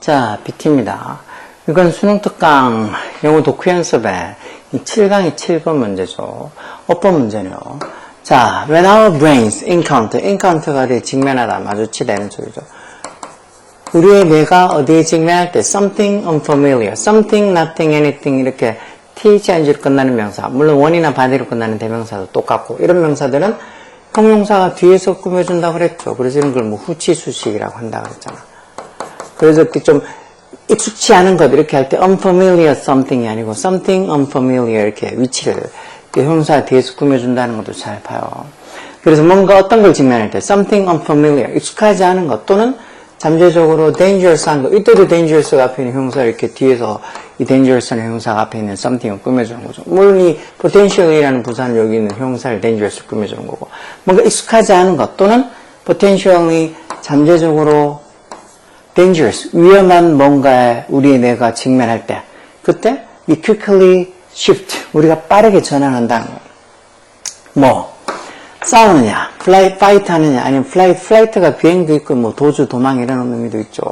자, BT입니다. 이건 수능 특강 영어 독후 연습의 7강의 7번 문제죠. 어법 문제네요. 자, when our brains encounter가 어디에 직면하다, 마주치다는 소리죠. 우리의 뇌가 어디에 직면할 때 something unfamiliar, something, nothing, anything 이렇게 thing로 끝나는 명사, 물론 원이나 body로 끝나는 대명사도 똑같고 이런 명사들은 형용사가 뒤에서 꾸며준다고 그랬죠. 그래서 이런 걸 뭐 후치수식이라고 한다고 그랬잖아. 그래서 이렇게 좀 익숙치 않은 것 이렇게 할 때 unfamiliar something이 아니고 something unfamiliar 이렇게 위치를 형용사 뒤에서 꾸며준다는 것도 잘 봐요. 그래서 뭔가 어떤 걸 직면할 때 something unfamiliar 익숙하지 않은 것 또는 잠재적으로 dangerous한 것 이때도 dangerous가 앞에 있는 형용사 이렇게 뒤에서 이 dangerous한 형용사가 앞에 있는 something을 꾸며주는 거죠. 물론 이 potentially라는 부사는 여기 있는 형용사를 dangerous를 꾸며주는 거고 뭔가 익숙하지 않은 것 또는 potentially 잠재적으로 dangerous, 위험한 뭔가에 우리의 뇌가 직면할 때 그때 we quickly shift, 우리가 빠르게 전환한다는 거예요. 뭐 싸우느냐, fight 하느냐, 아니면 flight가 비행도 있고 뭐 도주, 도망 이런 의미도 있죠.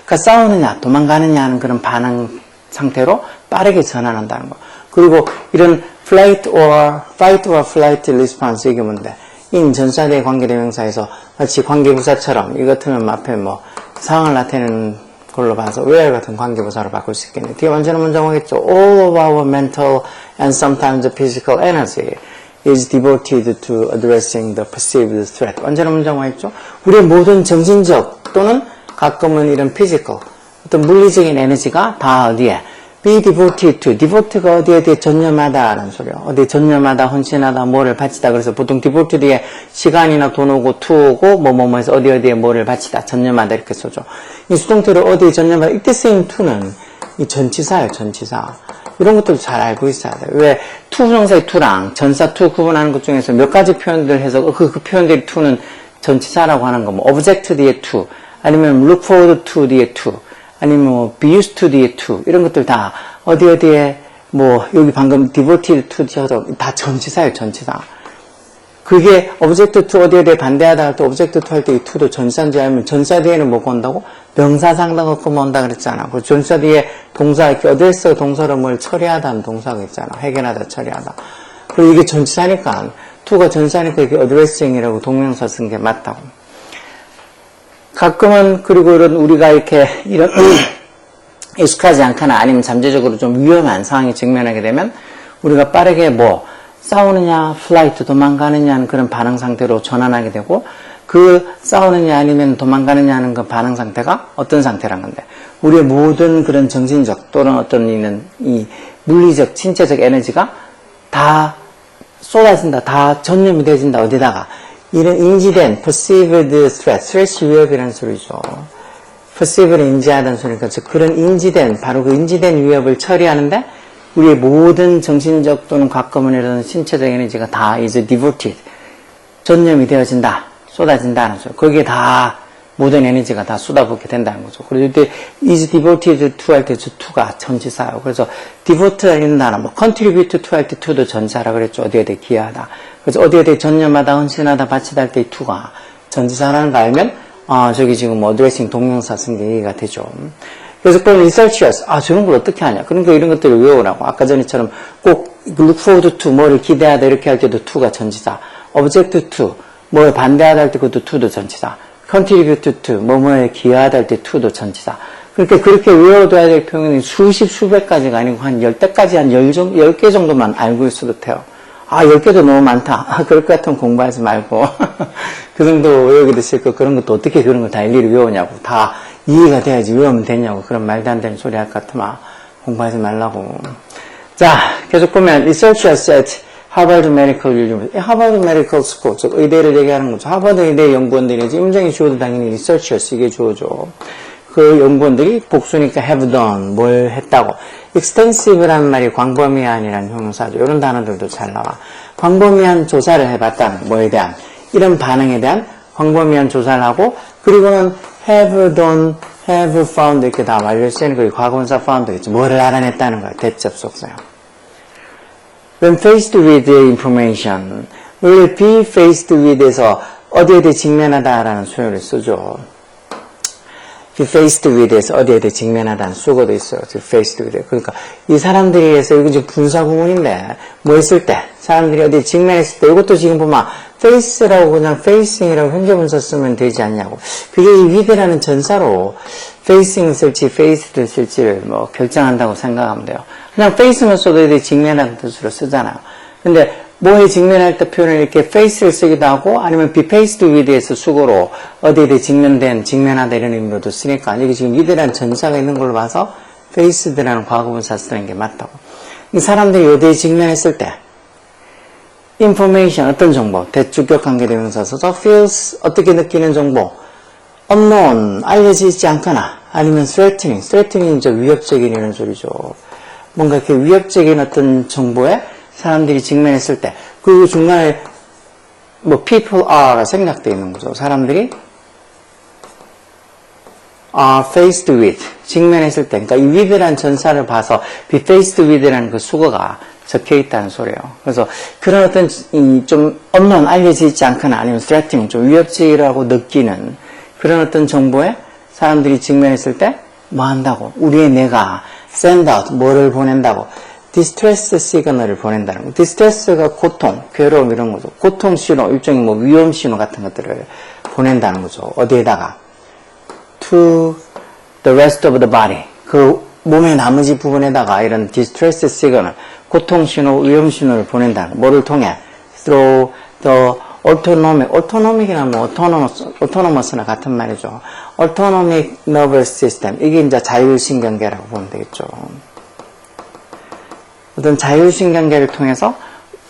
그러니까 싸우느냐, 도망가느냐 하는 그런 반응 상태로 빠르게 전환한다는 거. 그리고 이런 fight or flight response 이게 뭔데? in 전사대 관계대명사에서 마치 관계부사처럼 이 같으면 앞에 뭐 상황을 나타내는 걸로 봐서 where 같은 관계부사로 바꿀 수 있겠네. 뒤에 완전한 문장하겠죠. All of our mental and sometimes physical energy is devoted to addressing the perceived threat. 완전한 문장하겠죠. 우리의 모든 정신적 또는 가끔은 이런 physical 어떤 물리적인 에너지가 다 어디에 be devoted to, devote가 어디에 대해 전념하다라는 소리요. 어디에 전념하다, 헌신하다, 뭐를 바치다. 그래서 보통 devoted에 시간이나 돈 오고 투 오고 뭐해서 어디에 뭐를 바치다, 전념하다 이렇게 써죠. 이 수동태로 어디에 전념하다 이때 쓰인 to는 이 전치사예요, 전치사. 이런 것들도 잘 알고 있어야 돼요. 왜 투부정사의 to랑 전사 to 구분하는 것 중에서 몇 가지 표현들 해서 그 표현들이 to는 전치사라고 하는 거, 뭐 object 뒤에 to, 아니면 look forward to 뒤에 to, 아니면 뭐 be used to 뒤에 to 이런 것들 다 어디에 뭐 여기 방금 devoted to 다 전치사예요, 전치사. 그게 object to 어디에 반대하다 할 때 object to 할 때 이 to도 전치사인지 알면 전치사 뒤에는 뭐가 온다고? 명사 상당 없고 온다 그랬잖아. 그 전치사 뒤에 동사 이렇게 address 동사로 뭘 처리하다는 동사가 있잖아. 해결하다, 처리하다. 그리고 이게 전치사니까 to가 전치사니까 이게 addressing이라고 동명사 쓴 게 맞다고. 가끔은 그리고 이런 우리가 이렇게 이런 익숙하지 않거나 아니면 잠재적으로 좀 위험한 상황에 직면하게 되면 우리가 빠르게 뭐 싸우느냐, flight 도망가느냐 하는 그런 반응 상태로 전환하게 되고 그 싸우느냐 아니면 도망가느냐 하는 그 반응 상태가 어떤 상태란 건데 우리의 모든 그런 정신적 또는 어떤 이 물리적, 신체적 에너지가 다 쏟아진다, 다 전념이 되어진다 어디다가 이런 인지된 perceived threat 위협이라는 소리죠. perceived를 인지하다는 소리니까 그런 인지된 바로 그 인지된 위협을 처리하는데 우리의 모든 정신적 또는 가끔은 이런 신체적 에너지가 다 이제 devoted 전념이 되어진다, 쏟아진다는 소리. 거기에 다 모든 에너지가 다 쏟아붓게 된다는 거죠. 그래서 이때 is devoted to 할 때 저 to가 전치사예요. 그래서 devote라는 단어, 뭐 contribute to 할 때 to도 전치사라 그랬죠. 어디에 대해 기여하다. 그래서 어디에 대해 전념하다, 헌신하다, 바치다 할 때 이 to가 전치사라는 거 알면 저기 지금 뭐 addressing 동명사 쓴 게 이해가 되죠. 그래서 그럼 researchers, 저런 걸 어떻게 하냐. 그러니까 이런 것들을 외우라고. 아까 전에처럼 꼭 look forward to, 뭐를 기대하다 이렇게 할 때도 to가 전치사. object to, 뭘 반대하다 할 때 그것도 to도 전치사. contribute to, 뭐뭐에 기여하다 할 때 to도 전치사. 그러니까 그렇게 외워둬야 될 표현이 수십, 수백 가지가 아니고 한 10대까지 한 10개 정도만 알고 있어도 돼요. 10개도 너무 많다. 그럴 것 같으면 공부하지 말고. 그 정도 외우기도 싫고 그런 것도 어떻게 그런 걸 다 일일이 외우냐고. 다 이해가 돼야지 외우면 되냐고. 그런 말도 안 되는 소리 할 것 같으면 공부하지 말라고. 자, 계속 보면 researchers at Harvard Medical University, Harvard Medical School, 즉 의대를 얘기하는 거죠. 하버드 의대 연구원들이지 임정이 주어도 당연히 researchers 이게 주어죠. 그 연구원들이 복수니까 have done, 뭘 했다고. extensive라는 말이 광범위한이라는 형용사죠. 이런 단어들도 잘 나와. 광범위한 조사를 해봤다는 뭐에 대한 이런 반응에 대한 광범위한 조사를 하고 그리고는 have done, have found 이렇게 다 완료시키는 거예요. 과거분사 found 있죠. 뭐를 알아냈다는 거야. 대접속사요. When faced with information, will be faced with에서 어디에 대해 직면하다라는 수요를 쓰죠. be faced with에서 어디에 대해 직면하다는 수거도 있어요. faced with. 그러니까 이 사람들이에서 이거 지금 분사 구문인데 뭐 했을 때 사람들이 어디에 직면했을 때 이것도 지금 보면 face라고 그냥 facing이라고 현재분사 쓰면 되지 않냐고. 그게 이 with라는 전사로 facing 쓸지 faced를 쓸지를 뭐 결정한다고 생각하면 돼요. 그냥 face만 써도 어디에 직면하는 뜻으로 쓰잖아요. 근데 뭐에 직면할 때 표현을 이렇게 face를 쓰기도 하고 아니면 be faced with에서 수고로 어디에 대해 직면하다 이런 의미로도 쓰니까 여기 지금 with라는 전사가 있는 걸로 봐서 faced라는 과거분사 쓰는 게 맞다고. 이 사람들이 어디에 직면했을 때 information 어떤 정보 대주격 관계대명사 써서 feels 어떻게 느끼는 정보 unknown 알려지지 않거나 아니면 threatening 이제 위협적인 이런 소리죠. 뭔가 이렇게 위협적인 어떤 정보에 사람들이 직면했을 때, 그리고 중간에 뭐 people are가 생략되어 있는 거죠. 사람들이 are faced with, 직면했을 때, 그러니까 이 with라는 전사를 봐서 be faced with라는 그 수거가 적혀 있다는 소리예요. 그래서 그런 어떤 좀 unknown, 알려지지 않거나 아니면 threatening, 좀 위협적이라고 느끼는 그런 어떤 정보에 사람들이 직면했을 때 뭐 한다고? 우리의 뇌가 send out, 뭐를 보낸다고? 디스트레스 시그널을 보낸다는 거. 디스트레스가 고통, 괴로움 이런 거죠. 고통 신호, 일종의 뭐 위험 신호 같은 것들을 보낸다는 거죠. 어디에다가? To the rest of the body. 그 몸의 나머지 부분에다가 이런 디스트레스 시그널, 고통 신호, 위험 신호를 보낸다는 거. 뭐를 통해? Through the autonomic이나 뭐 autonomous나 같은 말이죠. autonomic nervous system. 이게 이제 자율신경계라고 보면 되겠죠. 어떤 자율신경계를 통해서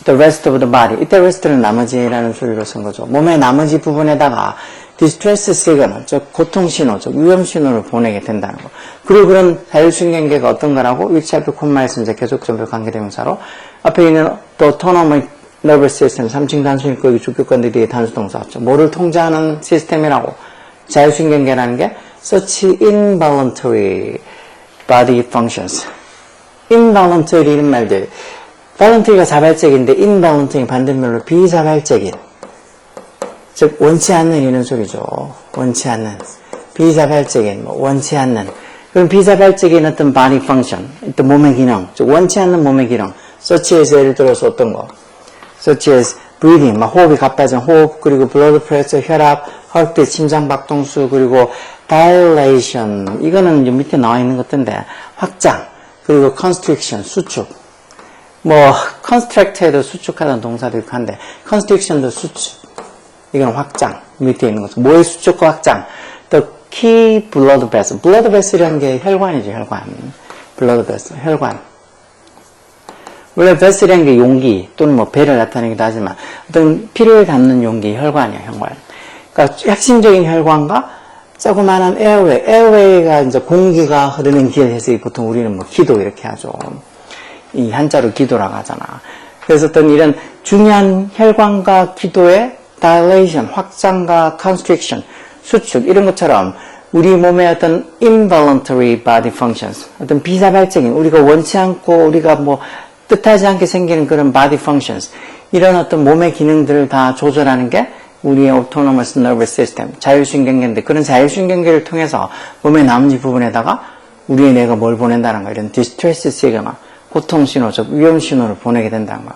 the rest of the body, 이때 rest는 나머지라는 소리로 쓴 거죠. 몸의 나머지 부분에다가 distress signal, 즉 고통신호, 즉 위험신호를 보내게 된다는 거. 그리고 그런 자율신경계가 어떤 거라고? which 앞에 콤마에서 이제 계속적으로 관계대명사로 앞에 있는 the autonomic nervous system, 3층 단수니까 여기 주격관들 뒤에 단수동사 왔죠. 뭐를 통제하는 시스템이라고? 자율신경계라는 게 such involuntary body functions. involuntary 이런 말들. voluntary가 자발적인데 involuntary 반대말로 비자발적인. 즉 원치 않는 이런 소리죠. 원치 않는. 비자발적인, 뭐 원치 않는. 그럼 비자발적인 어떤 body function, 어떤 몸의 기능, 즉 원치 않는 몸의 기능. such as 예를 들어서 어떤 거. such as breathing, 막 호흡이 가빠진 호흡, 그리고 blood pressure, 혈압, heartbeat, 심장박동수, 그리고 dilation. 이거는 밑에 나와 있는 것인데 확장. 그리고 constriction, 수축. 뭐 constrict에도 수축하는 동사도 있고 한데 constriction도 수축. 이건 확장. 밑에 있는 거죠. 뭐의 수축과 확장? The key blood vessel. blood vessel이라는 게 혈관이죠, 혈관. blood vessel, 혈관. 원래 vessel이라는 게 용기 또는 뭐 배를 나타내기도 하지만 어떤 피를 담는 용기, 혈관이에요, 혈관. 그러니까 핵심적인 혈관과 조그마한 에어웨이가 이제 공기가 흐르는 길 해서 보통 우리는 뭐 기도 이렇게 하죠. 이 한자로 기도라고 하잖아. 그래서 어떤 이런 중요한 혈관과 기도의 dilation, 확장과 constriction, 수축 이런 것처럼 우리 몸의 어떤 involuntary body functions, 어떤 비자발적인 우리가 원치 않고 우리가 뭐 뜻하지 않게 생기는 그런 body functions 이런 어떤 몸의 기능들을 다 조절하는 게 우리의 autonomous nervous system, 자율신경계인데 그런 자율신경계를 통해서 몸의 나머지 부분에다가 우리의 뇌가 뭘 보낸다는 거 이런 distress signal, 고통신호, 즉 위험신호를 보내게 된다는 거.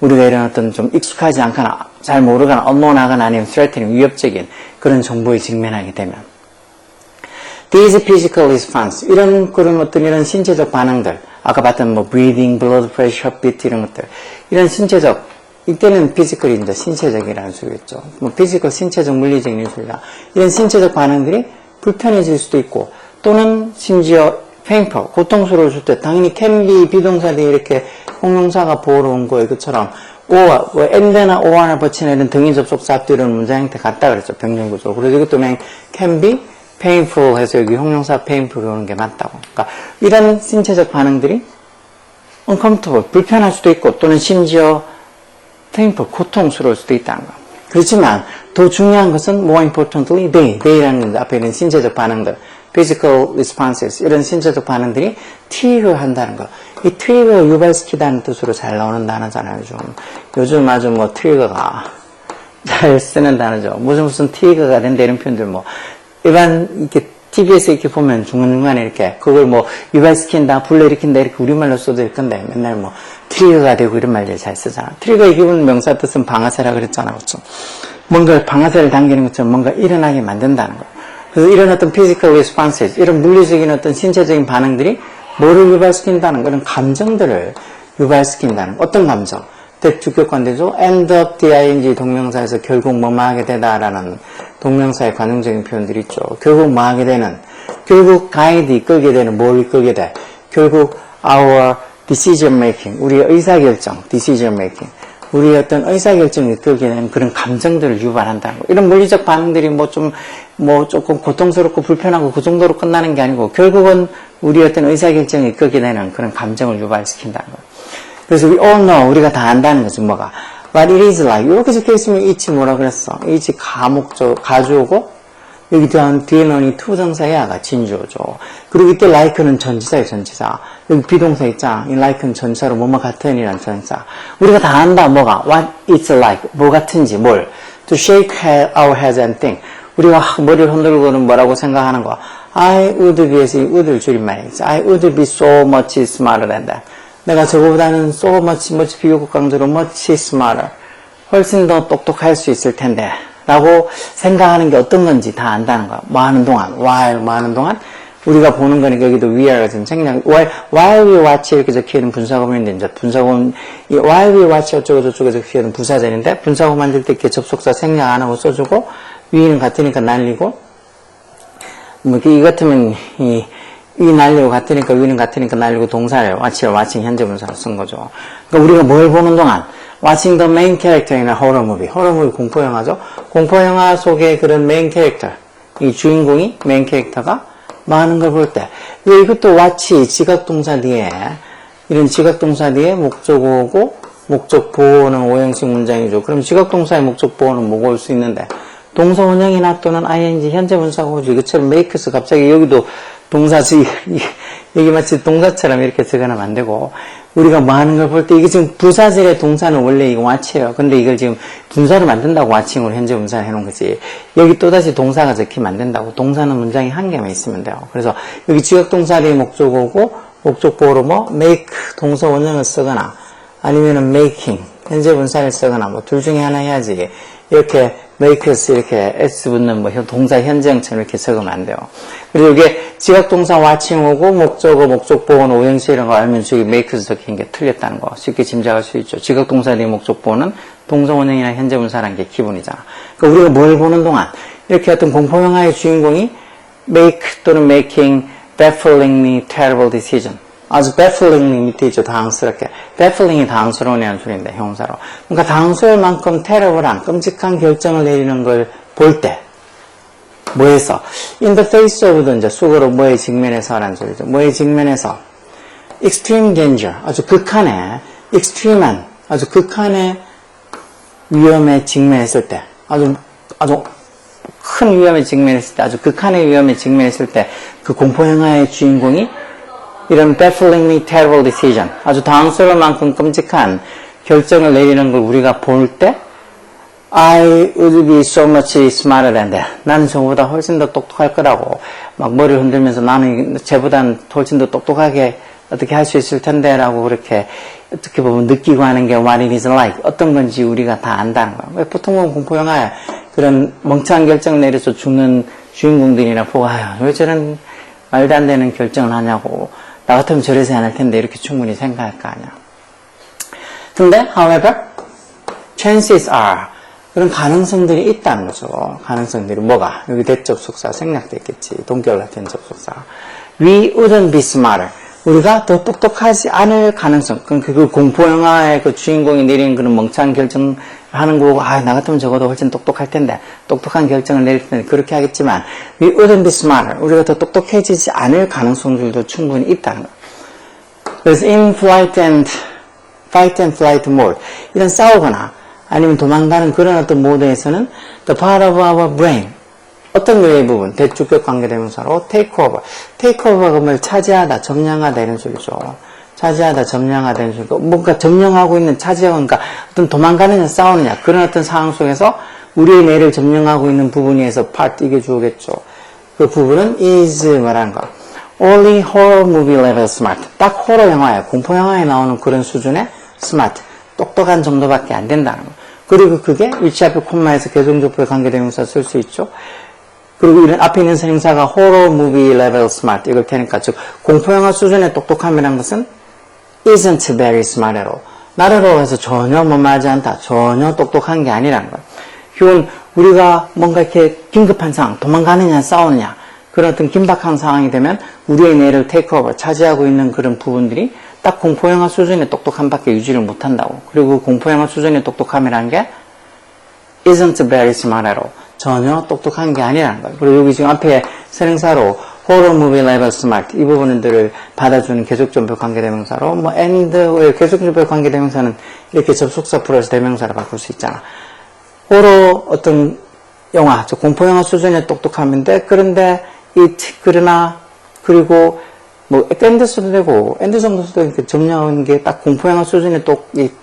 우리가 이런 어떤 좀 익숙하지 않거나 잘 모르거나 unknown하거나 아니면 threatening, 위협적인 그런 정보에 직면하게 되면 These physical response, 그런 어떤 이런 신체적 반응들, 아까 봤던 뭐 breathing, blood pressure, heartbeat 이런 것들, 이런 신체적, 이때는 physical이 이제 신체적이라는 소리겠죠. 뭐 physical, 신체적, 물리적인 소리다. 이런 신체적 반응들이 불편해질 수도 있고, 또는 심지어 painful, 고통스러울 수도 있고, 당연히 can be 비동사들이 이렇게 형용사가 보호로 온 거예요. 그처럼 or, and나 or나 붙이는 이런 등인 접속사 앞뒤 이런 문장 형태 같다 그랬죠. 병렬구조. 그래서 이것도 그냥 can be painful 해서 여기 형용사 painful 오는 게 맞다고. 그러니까 이런 신체적 반응들이 uncomfortable, 불편할 수도 있고 또는 심지어 painful, 고통스러울 수도 있다는 거. 그렇지만 더 중요한 것은 more importantly they라는 앞에 있는 신체적 반응들, physical responses, 이런 신체적 반응들이 트리거 한다는 거. 이 트리거 유발시키다는 뜻으로 잘 나오는 단어잖아요, 요즘 아주 뭐 트리거가 잘 쓰는 단어죠. 무슨 트리거가 된다 이런 표현들 뭐, 일반, 이렇게 TV에서 이렇게 보면 중간중간에 이렇게, 그걸 뭐, 유발시킨다, 불러일으킨다, 이렇게 우리말로 써도 될 건데, 맨날 뭐, 트리거가 되고 이런 말들 잘 쓰잖아. 트리거의 기본 명사 뜻은 방아쇠라 그랬잖아, 그렇죠? 뭔가 방아쇠를 당기는 것처럼 뭔가 일어나게 만든다는 거야. 그래서 이런 어떤 physical responses, 이런 물리적인 어떤 신체적인 반응들이 뭐를 유발시킨다는 거는 감정들을 유발시킨다는 거. 어떤 감정? 대주격관대죠. end up ding 동명사에서 결국 뭐뭐 하게 되다라는 동명사의 관용적인 표현들이 있죠. 결국 뭐 하게 되는, 결국 guide 이끌게 되는, 뭘 이끌게 돼? 결국 our decision making, 우리의 의사결정, decision making. 우리의 어떤 의사결정을 이끌게 되는 그런 감정들을 유발한다는 거. 이런 물리적 반응들이 조금 고통스럽고 불편하고 그 정도로 끝나는 게 아니고, 결국은 우리의 어떤 의사결정을 이끌게 되는 그런 감정을 유발시킨다는 거. 그래서 we all know, 우리가 다 안다는 거지, 뭐가. What it is like. 이렇게 적혀 있으면 it이 뭐라 그랬어? it이 가주어고, 여기 뒤에는 이 투정사야가 진주어죠. 그리고 이때 like는 전치사예요, 전치사. 여기 비동사 있잖아. 이 like는 전치사로 뭐뭐 같은이란 전치사. 우리가 다 안다, 뭐가. What it's like. 뭐 같은지, 뭘. To shake our heads and think. 우리가 머리를 흔들고는 뭐라고 생각하는 거야. I would be에서 이 would를 줄임말이지. I would be so much smarter than that. 내가 저거보다는 so much 비교급 강조로 much smarter. 훨씬 더 똑똑할 수 있을 텐데. 라고 생각하는 게 어떤 건지 다 안다는 거야. 뭐 하는 동안, while 뭐 하는 동안, 우리가 보는 거니까 여기도 weare가 지금 생략, while we watch 이렇게 적혀있는 분사구문인데, 이제 분사구문, while we watch 어쩌고저쩌고 적혀있는 부사절인데, 분사구문 만들 때 이렇게 접속사 생략 안 하고 써주고, 위는 같으니까 날리고, 뭐, 이 같으면, 위 날리고 같으니까, 위는 같으니까 날리고 동사를, watching 현재 분사로 쓴 거죠. 그러니까 우리가 뭘 보는 동안, watching the main character in a horror movie. horror movie 공포영화죠. 공포영화 속의 그런 main character. 이 주인공이, main character가 많은 걸 볼 때. 이것도 watch, 지각동사 뒤에, 이런 지각동사 뒤에 목적어고, 목적보호는 오형식 문장이죠. 그럼 지각동사의 목적보호는 뭐가 올 수 있는데, 동사 원형이나 또는 ing, 현재 분사가 오죠. 이것처럼 make스 갑자기 여기도 동사지, 여기 마치 동사처럼 이렇게 적어놓으면 안 되고, 우리가 뭐 하는 걸 볼 때, 이게 지금 부사절의 동사는 원래 이거 watch예요. 근데 이걸 지금 분사를 만든다고 watching으로 현재 분사를 해놓은 거지. 여기 또다시 동사가 적히면 안 된다고. 동사는 문장이 한 개만 있으면 돼요. 그래서 여기 지역동사 뒤에 목적어고, 목적보호로 뭐, make, 동사 원형을 쓰거나, 아니면은 making, 현재 분사를 쓰거나, 뭐, 둘 중에 하나 해야지. 이렇게, makes, 이렇게, s 붙는 뭐, 동사 현재형처럼 이렇게 적으면 안 돼요. 그리고 이게 지각동사 watching 오고, 목적어, 목적보호는 오형식 이런 거 알면 저기 makes 적힌 게 틀렸다는 거 쉽게 짐작할 수 있죠. 지각동사 뒤에 목적보호는 동사 원형이나 현재 분사라는 게 기본이잖아. 그러니까 우리가 뭘 보는 동안, 이렇게 어떤 공포영화의 주인공이 make 또는 making bafflingly terrible decision. 아주 bafflingly 밑에 있죠. 당황스럽게. baffling이 당황스러우냐는 소리인데, 형용사로. 그러니까 당황스러울 만큼 terrible한, 끔찍한 결정을 내리는 걸 볼 때, 뭐에서? in the face of, 이제 수거로 뭐에 직면해서라는 소리죠. 뭐에 직면해서? extreme danger. 아주 극한의, extreme한, 아주 극한의 위험에 직면했을 때, 아주 큰 위험에 직면했을 때, 아주 극한의 위험에 직면했을 때, 그 공포영화의 주인공이 이런 bafflingly terrible decision, 아주 당황스러울 만큼 끔찍한 결정을 내리는 걸 우리가 볼 때, I would be so much smarter than that. 나는 저보다 훨씬 더 똑똑할 거라고. 막 머리를 흔들면서 나는 쟤보단 훨씬 더 똑똑하게 어떻게 할 수 있을 텐데 라고 그렇게 어떻게 보면 느끼고 하는 게 what it is like. 어떤 건지 우리가 다 안다는 거야. 왜 보통 보면 공포영화에 그런 멍청한 결정을 내려서 죽는 주인공들이나 보고, 아유, 왜 저런 말도 안 되는 결정을 하냐고. 나 같으면 저래서 안 할 텐데 이렇게 충분히 생각할 거 아니야. 근데, however, chances are. 그런 가능성들이 있다는 거죠. 가능성들이 뭐가? 여기 대접속사 생략돼 있겠지. 동결된 접속사. We wouldn't be smarter. 우리가 더 똑똑하지 않을 가능성. 그 공포영화의 그 주인공이 내리는 그런 멍청한 결정을 하는 거고, 아, 나 같으면 적어도 훨씬 똑똑할 텐데, 똑똑한 결정을 내릴 텐데, 그렇게 하겠지만, we wouldn't be smarter. 우리가 더 똑똑해지지 않을 가능성들도 충분히 있다는 거. 그래서 in fight and flight mode. 이런 싸우거나, 아니면 도망가는 그런 어떤 모드에서는 the part of our brain, 어떤 류의 부분, 대주격 관계대명사로 take over. take over가 뭘 차지하다, 점령하다 이런 소리죠. 차지하다, 점령하다 이런 소리고, 뭔가 점령하고 있는 차지하고, 그러니까 어떤 도망가느냐, 싸우느냐, 그런 어떤 상황 속에서 우리의 뇌를 점령하고 있는 부분에서 part, 이게 주어겠죠. 그 부분은 is 뭐라는 거. Only horror movie level smart. 딱 호러 영화에, 공포 영화에 나오는 그런 수준의 smart. 똑똑한 정도밖에 안 된다는 거. 그리고 그게 위치 앞에 콤마에서 계속적부의 관계대명사 쓸 수 있죠. 그리고 이런 앞에 있는 생사가 horror movie level smart 이걸 테니까 즉 공포영화 수준의 똑똑함이라는 것은 isn't very smart at all. 나르로 해서 전혀 못말하지 않다. 전혀 똑똑한 게 아니라는 거예요. 이건 우리가 뭔가 이렇게 긴급한 상황, 도망가느냐 싸우느냐 그런 어떤 긴박한 상황이 되면 우리의 뇌를 테이크오버 차지하고 있는 그런 부분들이 딱 공포영화 수준의 똑똑함밖에 유지를 못한다고. 그리고 공포영화 수준의 똑똑함이라는 게 isn't very smart at all. 전혀 똑똑한 게 아니라는 거예요. 그리고 여기 지금 앞에 선행사로 horror movie level smart 이 부분들을 받아주는 계속전표 관계대명사로 뭐 and 계속전표 관계대명사는 이렇게 접속사 플러스 대명사로 바꿀 수 있잖아. 호러 어떤 영화, 저 공포영화 수준의 똑똑함인데 그런데 it 그러나 그리고 뭐 and 써도 되고 and 정도 써도 이렇게 점령하는 게 딱 공포영화 수준의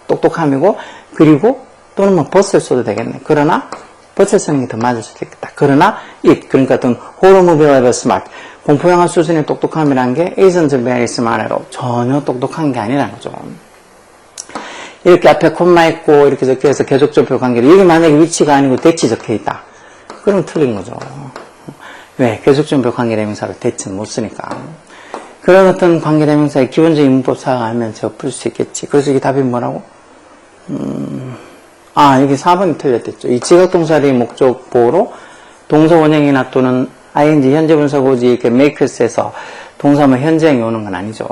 똑똑함이고 그리고 또는 뭐 but을 써도 되겠네. 그러나 but을 쓰는 게 더 맞을 수도 있겠다. 그러나 it 그러니까 어떤 horror movie level smart 공포영화 수준의 똑똑함이라는 게 isn't very smart at all. 전혀 똑똑한 게 아니라는 거죠. 이렇게 앞에 콤마 있고 이렇게 적혀서 계속전표 관계로 여기 만약에 위치가 아니고 대치 적혀있다. 그럼 틀린 거죠. 왜? 계속전표 관계대명사로 대치는 못 쓰니까. 그런 어떤 관계대명사의 기본적인 문법 사용하면 제가 풀 수 있겠지. 그래서 이게 답이 뭐라고? 여기 4번이 틀렸댔죠. 이 지각동사의 목적 보호로 동사 원형이나 또는 ing 현재분사 고지 이렇게 makers에서 동사 뭐 현재형이 오는 건 아니죠.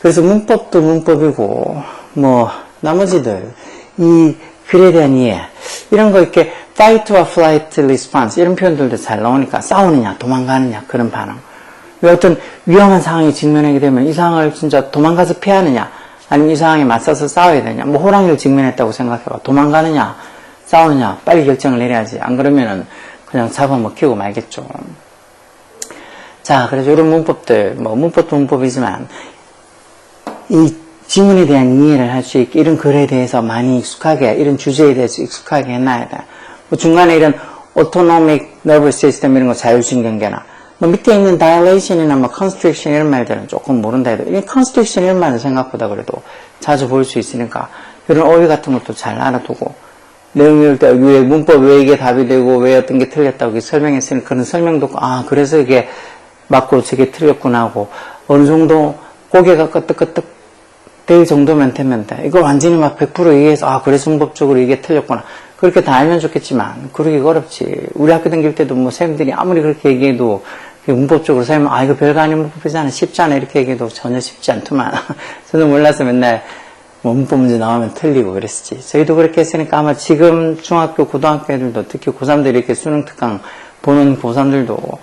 그래서 문법도 문법이고 뭐 나머지들 이 글에 대한 이해 이런 거 이렇게 fight와 flight response 이런 표현들도 잘 나오니까 싸우느냐 도망가느냐 그런 반응. 왜 어떤 위험한 상황에 직면하게 되면 이 상황을 진짜 도망가서 피하느냐 아니면 이 상황에 맞서서 싸워야 되냐 뭐 호랑이를 직면했다고 생각해봐. 도망가느냐 싸우느냐 빨리 결정을 내려야지. 안 그러면은 그냥 잡아먹히고 말겠죠. 자, 그래서 이런 문법들 뭐 문법도 문법이지만 이 지문에 대한 이해를 할 수 있게 이런 글에 대해서 많이 익숙하게 이런 주제에 대해서 익숙하게 해놔야 돼. 뭐 중간에 이런 autonomic nervous system 이런 거 자율신경계나 뭐 밑에 있는 dilation이나 뭐 constriction 이런 말들은 조금 모른다 해도 이 constriction 이런 말은 생각보다 그래도 자주 볼 수 있으니까 이런 어휘 같은 것도 잘 알아두고 내용 읽을 때 왜 문법 왜 이게 답이 되고 왜 어떤 게 틀렸다고 설명했으니 그런 설명도 그래서 이게 맞고 저게 틀렸구나 하고 어느 정도 고개가 끄덕끄덕 될 정도면 되면 돼. 이걸 완전히 막 100% 이해해서 그래서 문법적으로 이게 틀렸구나. 그렇게 다 알면 좋겠지만 그러기가 어렵지. 우리 학교 다닐 때도 뭐 선생님들이 아무리 그렇게 얘기해도 문법적으로 설명 이거 별거 아닌 문법이잖아 쉽잖아 이렇게 얘기해도 전혀 쉽지 않더만. 저는 몰라서 맨날 뭐 문법 문제 나오면 틀리고 그랬었지. 저희도 그렇게 했으니까 아마 지금 중학교 고등학교 애들도 특히 고3들이 이렇게 수능 특강 보는 고3들도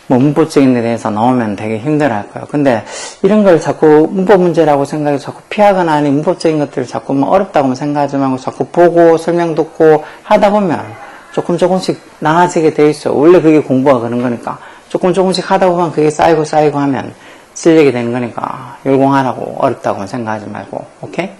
뭐 문법적인 데 대해서 나오면 되게 힘들어 할 거예요. 근데 이런 걸 자꾸 문법 문제라고 생각해서 자꾸 피하거나 아니면 문법적인 것들을 자꾸 뭐 어렵다고 생각하지 말고 자꾸 보고 설명 듣고 하다 보면 조금씩 나아지게 돼 있어. 원래 그게 공부가 그런 거니까 조금씩 하다 보면 그게 쌓이고 하면 실력이 되는 거니까 열공하라고 어렵다고 생각하지 말고 오케이?